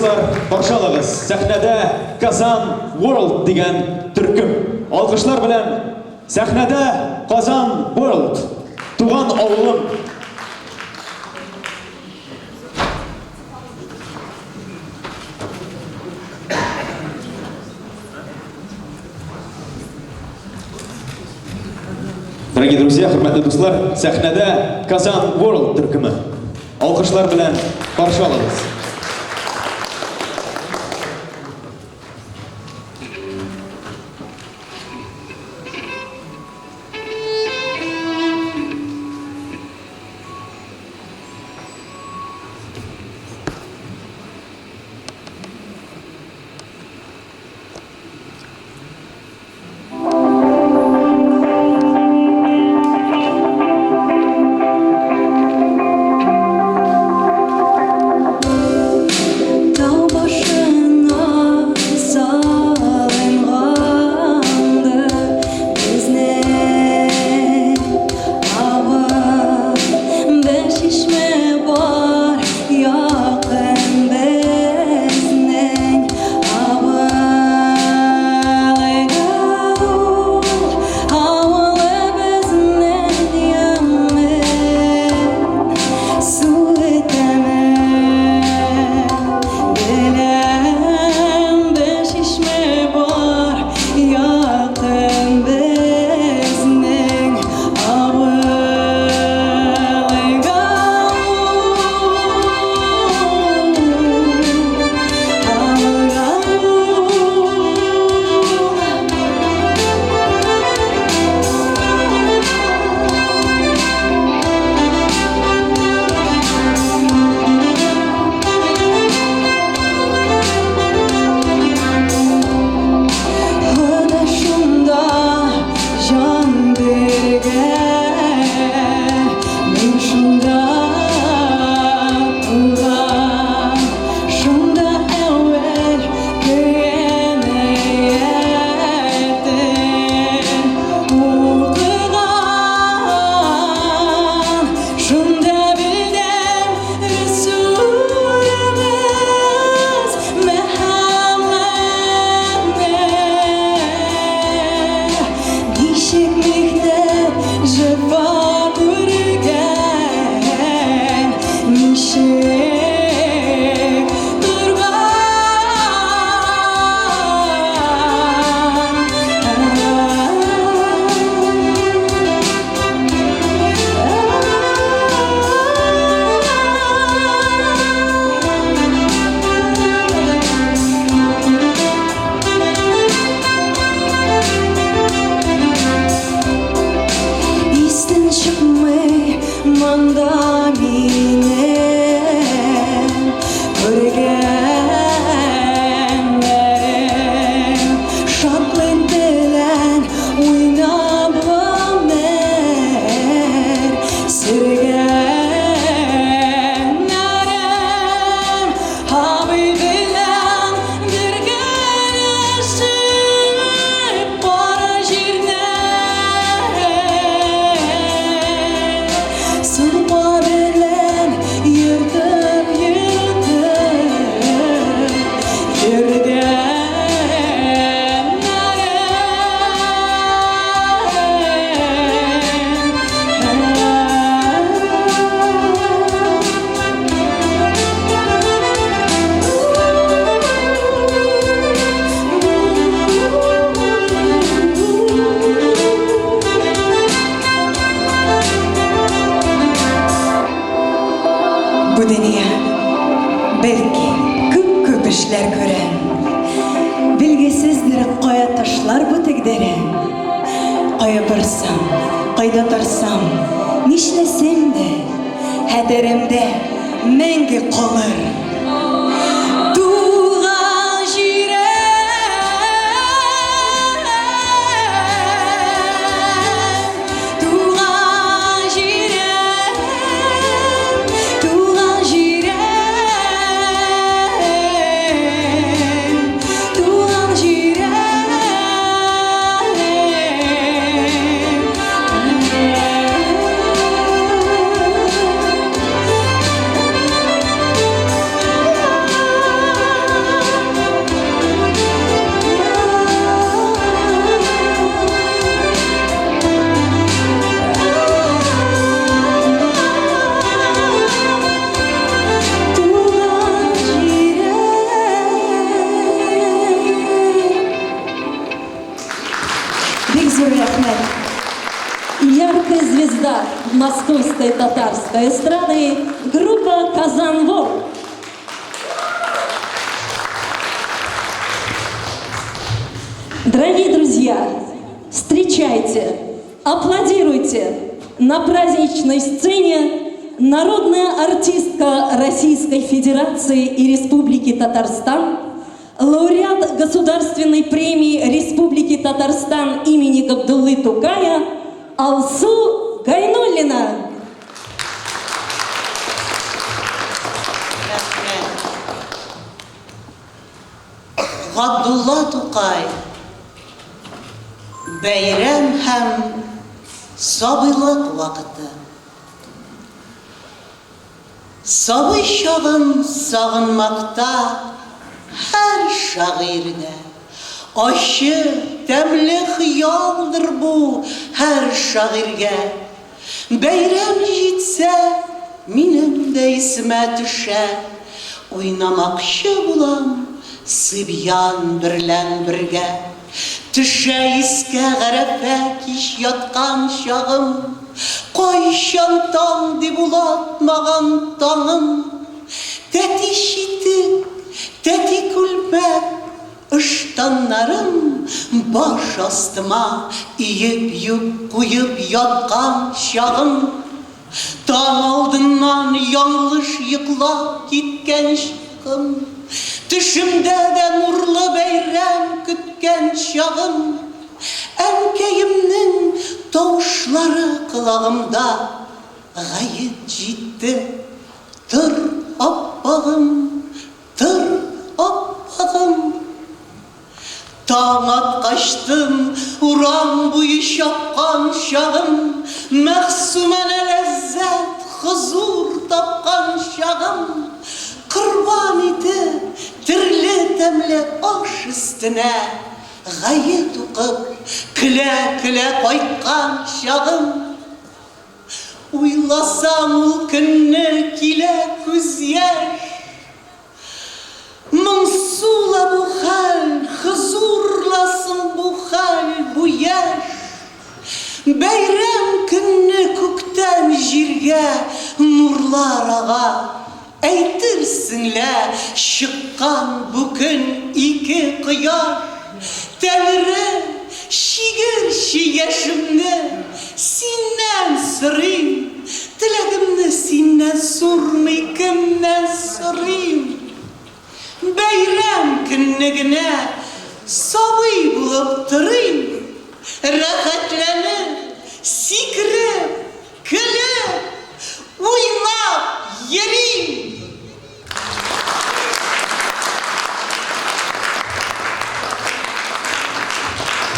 Barşalığız, səhnədə Qazan World digən türküm. Alqışlar bilən səhnədə Qazan World, Tuğan oğlum. Дорогие друзья, hürmetli dostlar, səhnədə Qazan World türkümü. Alqışlar bilən Barşalığız. Bu dünya belki köp işler gören, bilgisizdir kaya taşlar bu tigdere. Kaya barsam, kayda tarsam, nişlesem de, hederimde mengi kalır. московской татарской эстрады группа «Казан Ворлд». Дорогие друзья, встречайте, аплодируйте на праздничной сцене народная артистка Российской Федерации и Республики Татарстан, лауреат Государственной премии Республики Татарстан имени Габдуллы Тукая Алсу Гайнуллина. Габдулла Тукай бәйрәм һәм сабыйлык вакыты. Сабый чагын сагынмакта һәр шагыйрьдә. Ащы, тәмле хыялдыр бу һәр шагыйрьгә. Бәйрәм җитсә, минем дә исемә төшә. Уйнамакчы булам сыбьян берлән бергә. Төшә искә гәрәфә кич яткан чагым, кайчан таң дип улатмаган таңым. Тәти читек, тәти күлмәк, ыштаннарым баш астыма иеп куеп яткан чагым. Таң алдыннан яңлыш йоклап киткән чагым, төшемдә дә нурлы бәйрәм көткән чагым. Әнкәемнең тавышлары колагымда, гает җитте. Тор аппагым, тор аппагым. Таң аткачтым, урам буе чапкан чагым. Мәхсүмәнә ләззәт, хозур тапкан чагым. Кырбан иде тирле тәмле аш өстенә, гает укып, көлә-көлә кайткан чагым. Уйласам ул көнне килә күз яшь. Моңсула бу хәл, хозурласын бу хәл, бу яшь. Бәйрәм көнне күктән җиргә нурлар ага. Әйтерсеңлә чыккан бу көн ике кояш. Тәңре чигерче яшемне синнән сорыйм. Теләгемне синнән сормый кемнән сорыйм. Бәйрәм көнне генә сабый булып торыйм. Рәхәтләнеп, сикереп, көлеп, уйнап йөрим.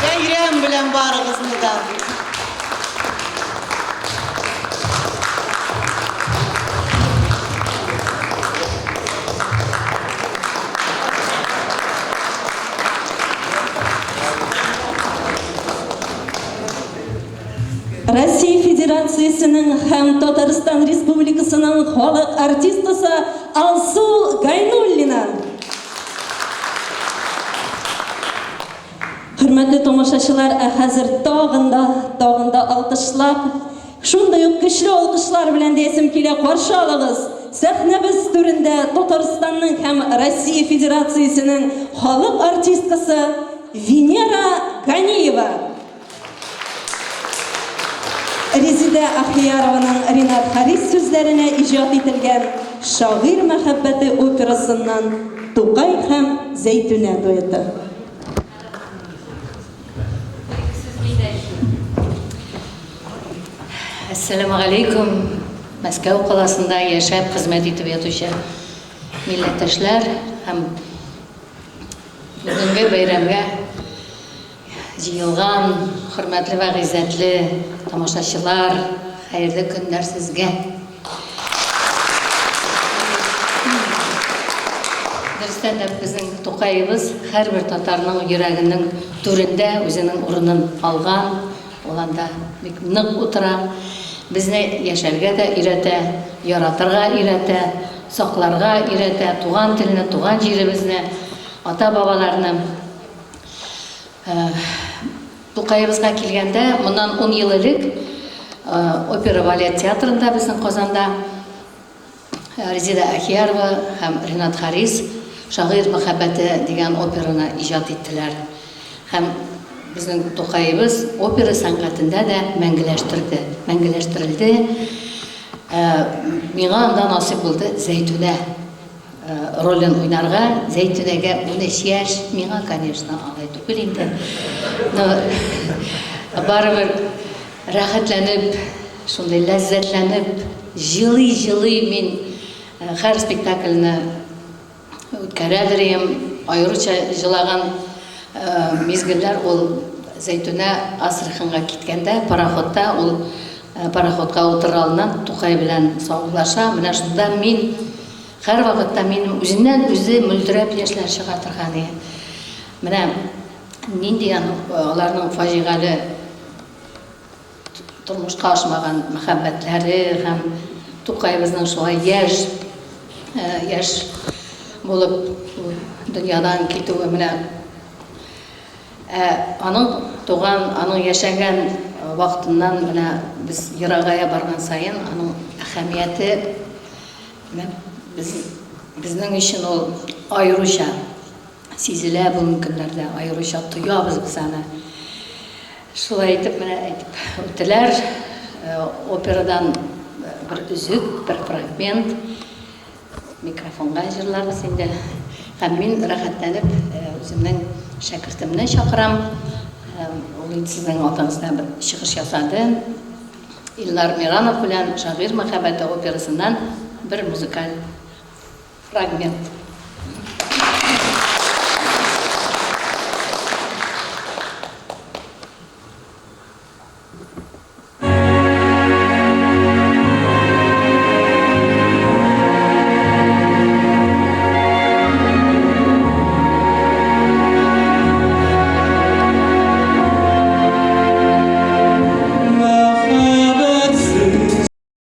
Бәйрәм белән барыгызны да. Россия Федерациясының һәм Татарстан Республикасының халык артистасы Алсу Гайнуллина. Хөрмәтле тамашачылар, хәзер тагында алкышлап, шундай ук көчле алкышлар белән дәсем килә, каршы алыгыз. Сәхнәбез түрендә Татарстанның һәм Россия Федерациясының халык артисткасы Венера Ганиева. Резида Ахиярованың Ринат Харис сүзләренә иҗат ителгән «Шагыйрь мәхәббәте» операсыннан Тукай һәм Зәйтүнә дуэты. Ассаламу алейкум. Мәскәү қаласында яшәп хезмәт итеп ятучы милләттәшләр һәм бүгенге бәйрәмгә җыелган хөрмәтле вә гыйззәтле тамашачылар, хәерле көннәр сезгә. Дөрестән дә безнең Тукайыбыз һәрбер татарның йөрәгенең түрендә үзенең урынын алган, ул анда бик нык утыра. Безне яшәргә дә өйрәтә, яратырга өйрәтә, сакларга өйрәтә, туган телне, туган җиребезне, ата-бабаларны. Тукайыбызга килгәндә, моннан 10 ел элек опера балет театрында безнең Казанда Резида Ахиярова һәм Ринат Харис «Шагыйрь мәхәббәте» дигән операны иҗат иттеләр. Һәм безнең Тукайыбыз опера сәнгатендә дә мәңгеләштерелде. Миңа анда насыйп булды Зәйтүнә ролен уйнарга. Зәйтүнәгә 13 яшь, миңа, конечно, алай түгел инде. Барыбер рәхәтләнеп, шундай ләззәтләнеп, җылый мин һәр спектакльне үткәрәдер идем. Аеруча җылаган мизгелләр ул Зәйтүнә Астраханьга киткәндә, пароходта ул пароходка утыра алыннан Тукай белән саулаша. Менә шунда мин һәр вакытта минем үзеннән үзе мөлдерәп яшьләр чыга торган иде. Менә нинди аларның фаҗигале тормышка ашмаган мәхәббәтләре һәм Тукайыбызның шулай яшь булып дөньядан китүе менә аның туган, аның яшәгән вакытыннан менә без ерагая барган саен аның әһәмияте безнең өчен ул аеруча сизелә бу көннәрдә, аеруча тоябыз без аны. Шулай итеп менә әйтеп үттеләр. Операдан bir үзек, bir фрагмент микрофонга җырларбыз инде. Һәм мин рәхәтләнеп үземнең шәкертемне чакырам. Ул сезнең атыңызда бер чыгыш ясады. Илнар Миранов белән «Шагыйрь мәхәббәте» операсыннан bir музыкаль фрагмент.